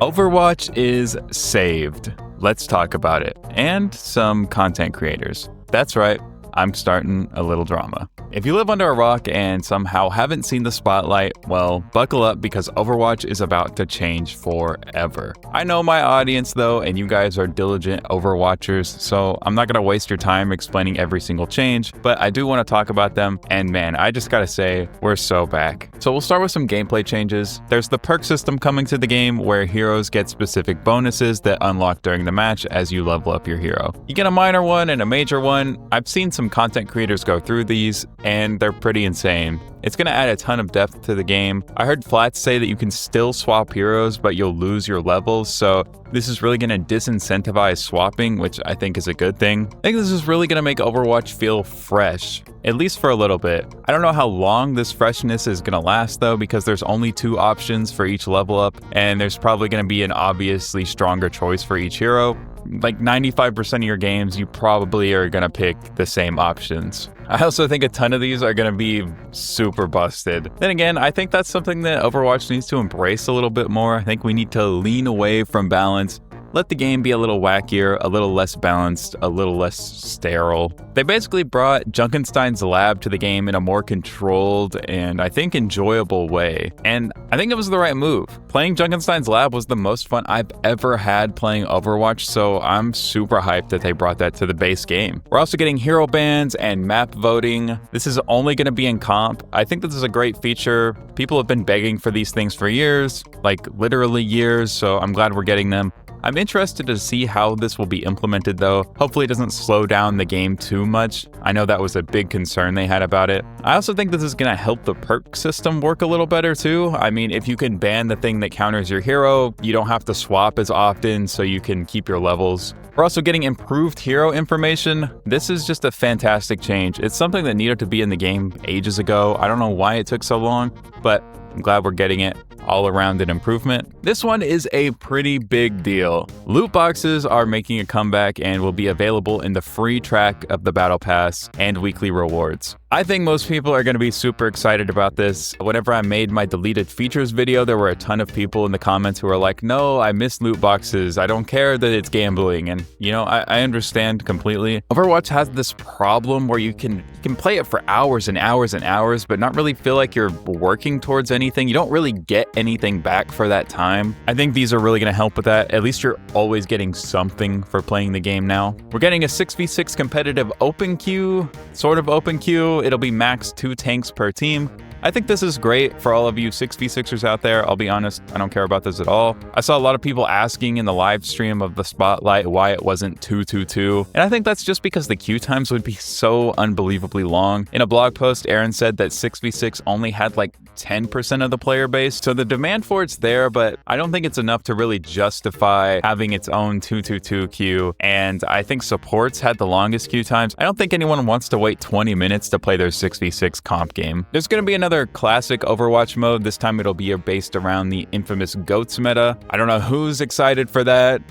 Overwatch is saved. Let's talk about it. And some content creators. That's right, I'm starting a little drama. If you live under a rock and somehow haven't seen the spotlight, well, buckle up because Overwatch is about to change forever. I know my audience though, and you guys are diligent Overwatchers, so I'm not gonna waste your time explaining every single change, but I do want to talk about them, and man, I just gotta say, we're so back. So we'll start with some gameplay changes. There's the perk system coming to the game where heroes get specific bonuses that unlock during the match as you level up your hero. You get a minor one and a major one. I've seen some content creators go through these, and they're pretty insane. It's going to add a ton of depth to the game. I heard Flats say that you can still swap heroes, but you'll lose your levels, so this is really going to disincentivize swapping, which I think is a good thing. I think this is really going to make Overwatch feel fresh, at least for a little bit. I don't know how long this freshness is going to last though, because there's only 2 options for each level up, and there's probably going to be an obviously stronger choice for each hero. Like 95% of your games, you probably are going to pick the same options. I also think a ton of these are going to be super busted. Then again, I think that's something that Overwatch needs to embrace a little bit more. I think we need to lean away from balance. Let the game be a little wackier, a little less balanced, a little less sterile. They basically brought Junkenstein's lab to the game in a more controlled and I think enjoyable way. And I think it was the right move. Playing Junkenstein's lab was the most fun I've ever had playing Overwatch, so I'm super hyped that they brought that to the base game. We're also getting hero bans and map voting. This is only going to be in comp. I think this is a great feature. People have been begging for these things for years, like literally years, so I'm glad we're getting them. I'm interested to see how this will be implemented though. Hopefully it doesn't slow down the game too much. I know that was a big concern they had about it. I also think this is going to help the perk system work a little better too. I mean, if you can ban the thing that counters your hero, you don't have to swap as often so you can keep your levels. We're also getting improved hero information. This is just a fantastic change. It's something that needed to be in the game ages ago. I don't know why it took so long, but I'm glad we're getting it. All around an improvement. This one is a pretty big deal. Loot boxes are making a comeback and will be available in the free track of the Battle Pass and weekly rewards. I think most people are going to be super excited about this. Whenever I made my deleted features video, there were a ton of people in the comments who were like, no, I miss loot boxes. I don't care that it's gambling. And you know, I understand completely. Overwatch has this problem where you can play it for hours and hours and hours, but not really feel like you're working towards anything. You don't really get anything back for that time. I think these are really going to help with that. At least you're always getting something for playing the game now. We're getting a 6v6 competitive open queue, sort of open queue. It'll be max 2 tanks per team. I think this is great for all of you 6v6ers out there. I'll be honest, I don't care about this at all. I saw a lot of people asking in the live stream of the spotlight why it wasn't 2-2-2, and I think that's just because the queue times would be so unbelievably long. In a blog post, Aaron said that 6v6 only had like 10% of the player base, so the demand for it's there, but I don't think it's enough to really justify having its own 2-2-2 queue, and I think supports had the longest queue times. I don't think anyone wants to wait 20 minutes to play their 6v6 comp game. There's going to be another classic Overwatch mode. This time it'll be based around the infamous GOATs meta. I don't know who's excited for that.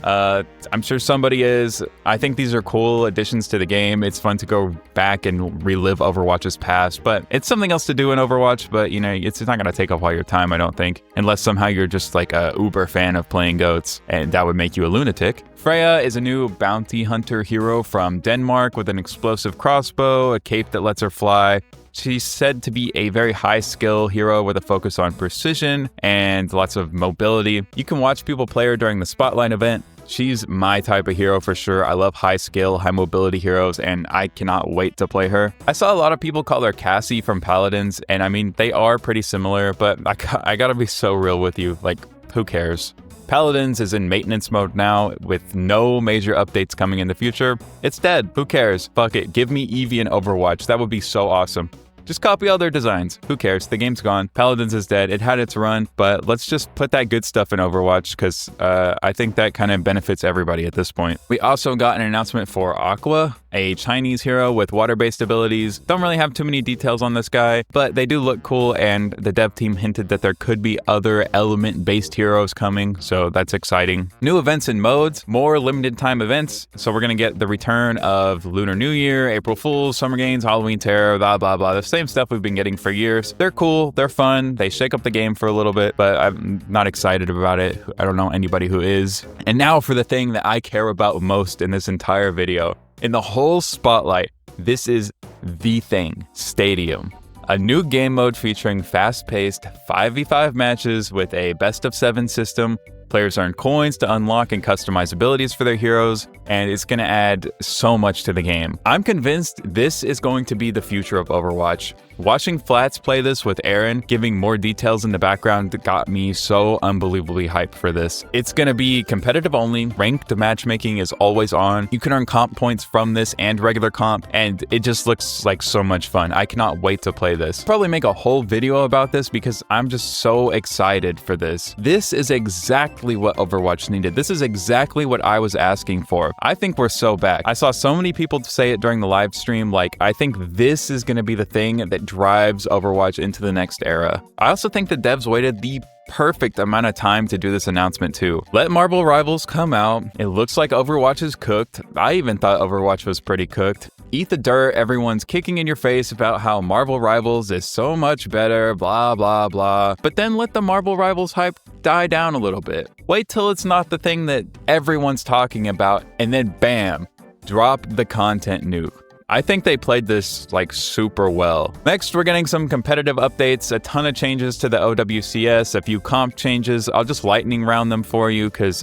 I'm sure somebody is. I think these are cool additions to the game. It's fun to go back and relive Overwatch's past, but it's something else to do in Overwatch, but you know, it's not going to take up all your time, I don't think, unless somehow you're just like a uber fan of playing GOATs, and that would make you a lunatic. Freya is a new bounty hunter hero from Denmark with an explosive crossbow, a cape that lets her fly. She's said to be a very high skill hero with a focus on precision and lots of mobility. You can watch people play her during the Spotlight event. She's my type of hero for sure. I love high skill, high mobility heroes, and I cannot wait to play her. I saw a lot of people call her Cassie from Paladins, and I mean, they are pretty similar, but I gotta be so real with you, like, who cares? Paladins is in maintenance mode now with no major updates coming in the future. It's dead. Who cares? Fuck it. Give me Eevee and Overwatch. That would be so awesome. Just copy all their designs. Who cares? The game's gone. Paladins is dead. It had its run, but let's just put that good stuff in Overwatch because I think that kind of benefits everybody at this point. We also got an announcement for Aqua, a Chinese hero with water-based abilities. Don't really have too many details on this guy, but they do look cool, and the dev team hinted that there could be other element-based heroes coming, so that's exciting. New events and modes, more limited time events, so we're gonna get the return of Lunar New Year, April Fool's, Summer Games, Halloween Terror, blah, blah, blah. The same stuff we've been getting for years. They're cool, they're fun, they shake up the game for a little bit, but I'm not excited about it. I don't know anybody who is. And now for the thing that I care about most in this entire video. In the whole spotlight, this is the thing, Stadium. A new game mode featuring fast-paced 5v5 matches with a best-of-7 system. Players earn coins to unlock and customize abilities for their heroes, and it's going to add so much to the game. I'm convinced this is going to be the future of Overwatch. Watching Flats play this with Aaron, giving more details in the background, got me so unbelievably hyped for this. It's going to be competitive only, ranked matchmaking is always on. You can earn comp points from this and regular comp, and it just looks like so much fun. I cannot wait to play this. Probably make a whole video about this because I'm just so excited for this. This is exactly what Overwatch needed. This is exactly what I was asking for. I think we're so back. I saw so many people say it during the live stream, like, I think this is going to be the thing that drives Overwatch into the next era. I also think the devs waited the perfect amount of time to do this announcement too. Let Marvel Rivals come out. It looks like Overwatch is cooked. I even thought Overwatch was pretty cooked. Eat the dirt, everyone's kicking in your face about how Marvel Rivals is so much better, blah, blah, blah. But then let the Marvel Rivals hype die down a little bit. Wait till it's not the thing that everyone's talking about, and then bam, drop the content nuke. I think they played this like super well. Next, we're getting some competitive updates, a ton of changes to the OWCS, a few comp changes. I'll just lightning round them for you because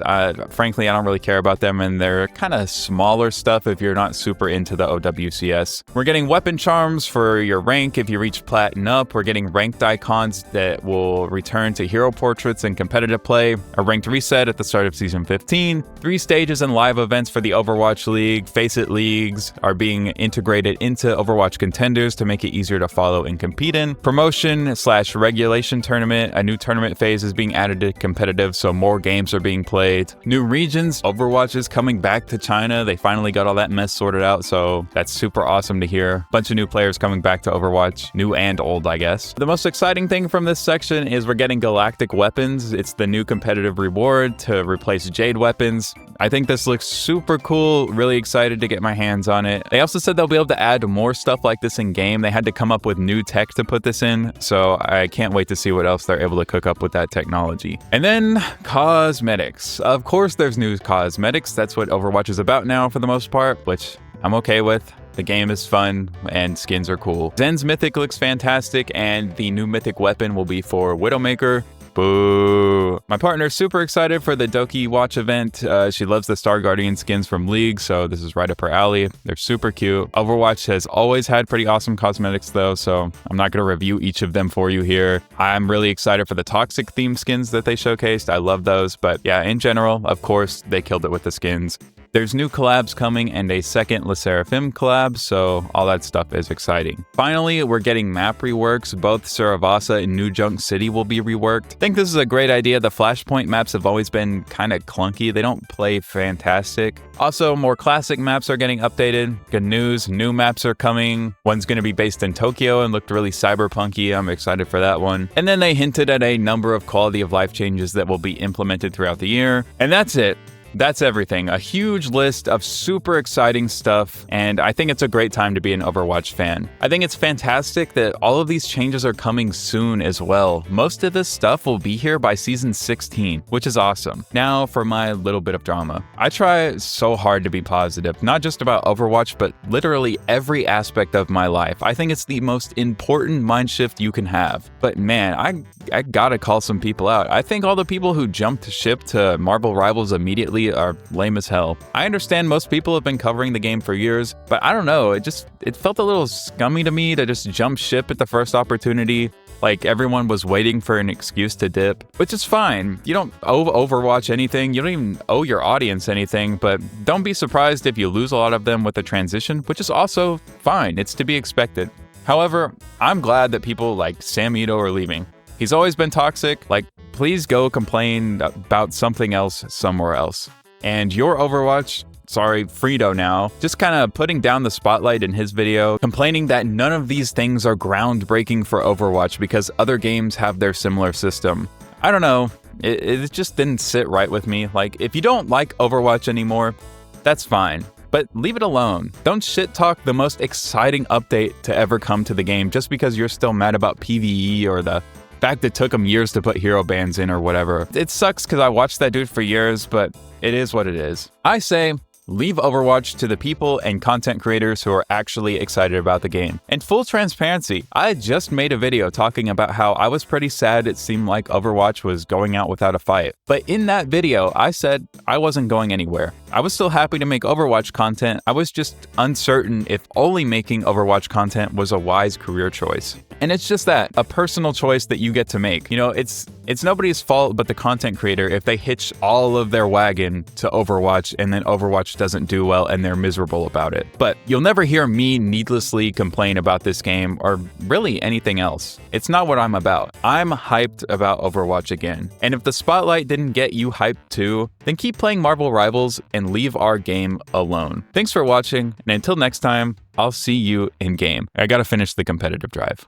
frankly, I don't really care about them, and they're kind of smaller stuff if you're not super into the OWCS. We're getting weapon charms for your rank if you reach Platinum up. We're getting ranked icons that will return to hero portraits in competitive play, a ranked reset at the start of Season 15, 3 stages and live events for the Overwatch League. Face It Leagues are being integrated into Overwatch contenders to make it easier to follow and compete in. Promotion/regulation tournament. A new tournament phase is being added to competitive, so more games are being played. New regions. Overwatch is coming back to China. They finally got all that mess sorted out, so that's super awesome to hear. Bunch of new players coming back to Overwatch. New and old, I guess. The most exciting thing from this section is we're getting galactic weapons. It's the new competitive reward to replace Jade weapons. I think this looks super cool. Really excited to get my hands on it. They also said they'll be able to add more stuff like this in game. They had to come up with new tech to put this in, so I can't wait to see what else they're able to cook up with that technology. And then cosmetics. Of course there's new cosmetics. That's what Overwatch is about now for the most part, which I'm okay with. The game is fun and skins are cool. Zen's Mythic looks fantastic, and the new Mythic weapon will be for Widowmaker. Boo. My partner's super excited for the Doki Watch event. She loves the Star Guardian skins from League, so this is right up her alley. They're super cute. Overwatch has always had pretty awesome cosmetics though, so I'm not going to review each of them for you here. I'm really excited for the Toxic theme skins that they showcased. I love those, but yeah, in general, of course, they killed it with the skins. There's new collabs coming and a second Le Seraphim collab, so all that stuff is exciting. Finally, we're getting map reworks. Both Saravasa and New Junk City will be reworked. I think this is a great idea. The Flashpoint maps have always been kind of clunky. They don't play fantastic. Also, more classic maps are getting updated. Good news, new maps are coming. One's going to be based in Tokyo and looked really cyberpunky. I'm excited for that one. And then they hinted at a number of quality of life changes that will be implemented throughout the year. And that's it. That's everything. A huge list of super exciting stuff, and I think it's a great time to be an Overwatch fan. I think it's fantastic that all of these changes are coming soon as well. Most of this stuff will be here by Season 16, which is awesome. Now for my little bit of drama. I try so hard to be positive, not just about Overwatch, but literally every aspect of my life. I think it's the most important mind shift you can have. But man, I gotta call some people out. I think all the people who jumped ship to Marvel Rivals immediately are lame as hell. I understand most people have been covering the game for years, but I don't know, it felt a little scummy to me to just jump ship at the first opportunity. Like everyone was waiting for an excuse to dip, which is fine. You don't owe Overwatch anything. You don't even owe your audience anything, but don't be surprised if you lose a lot of them with the transition, which is also fine. It's to be expected. However, I'm glad that people like Sam Ito are leaving. He's always been toxic. Like, please go complain about something else somewhere else. And your Overwatch, sorry, Frito now, just kind of putting down the spotlight in his video, complaining that none of these things are groundbreaking for Overwatch because other games have their similar system. I don't know, it just didn't sit right with me. Like, if you don't like Overwatch anymore, that's fine. but leave it alone. Don't shit talk the most exciting update to ever come to the game just because you're still mad about PvE or the fact it took him years to put hero bans in or whatever. It sucks because I watched that dude for years, but it is what it is. I say, leave Overwatch to the people and content creators who are actually excited about the game. And full transparency, I just made a video talking about how I was pretty sad it seemed like Overwatch was going out without a fight. But in that video, I said I wasn't going anywhere. I was still happy to make Overwatch content. I was just uncertain if only making Overwatch content was a wise career choice. And it's just that, a personal choice that you get to make. You know, it's nobody's fault but the content creator if they hitch all of their wagon to Overwatch and then Overwatch doesn't do well and they're miserable about it. But you'll never hear me needlessly complain about this game or really anything else. It's not what I'm about. I'm hyped about Overwatch again. And if the spotlight didn't get you hyped too, then keep playing Marvel Rivals and leave our game alone. Thanks for watching, and until next time, I'll see you in game. I gotta finish the competitive drive.